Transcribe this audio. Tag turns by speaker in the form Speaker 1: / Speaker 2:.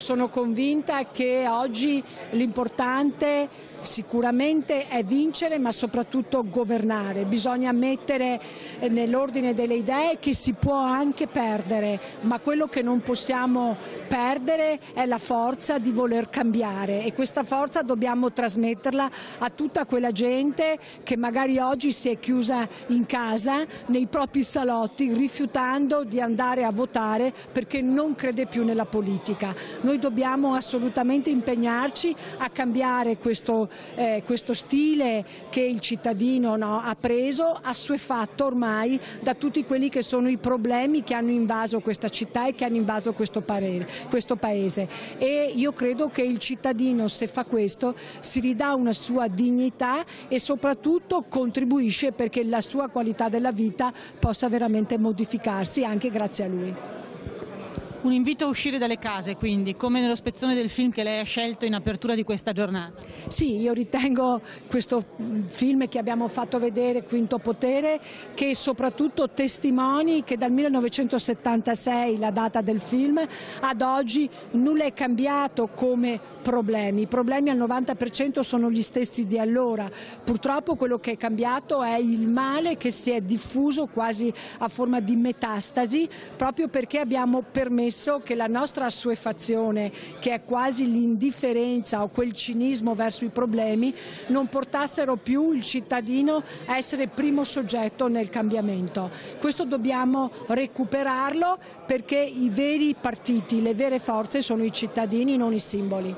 Speaker 1: Sono convinta che oggi l'importante sicuramente è vincere, ma soprattutto governare. Bisogna mettere nell'ordine delle idee che si può anche perdere, ma quello che non possiamo perdere è la forza di voler cambiare, e questa forza dobbiamo trasmetterla a tutta quella gente che magari oggi si è chiusa in casa, nei propri salotti, rifiutando di andare a votare perché non crede più nella politica. Noi dobbiamo assolutamente impegnarci a cambiare questo stile che il cittadino ha preso, assuefatto ormai da tutti quelli che sono i problemi che hanno invaso questa città e che hanno invaso questo paese. E io credo che il cittadino, se fa questo, si ridà una sua dignità e soprattutto contribuisce perché la sua qualità della vita possa veramente modificarsi anche grazie a lui.
Speaker 2: Un invito a uscire dalle case, quindi, come nello spezzone del film che lei ha scelto in apertura di questa giornata.
Speaker 1: Sì, io ritengo questo film che abbiamo fatto vedere, Quinto Potere, che soprattutto testimoni che dal 1976, la data del film, ad oggi nulla è cambiato come problemi. I problemi al 90% sono gli stessi di allora. Purtroppo quello che è cambiato è il male che si è diffuso quasi a forma di metastasi, proprio perché abbiamo permesso che la nostra assuefazione, che è quasi l'indifferenza o quel cinismo verso i problemi, non portassero più il cittadino a essere primo soggetto nel cambiamento. Questo dobbiamo recuperarlo, perché i veri partiti, le vere forze sono i cittadini, non i simboli.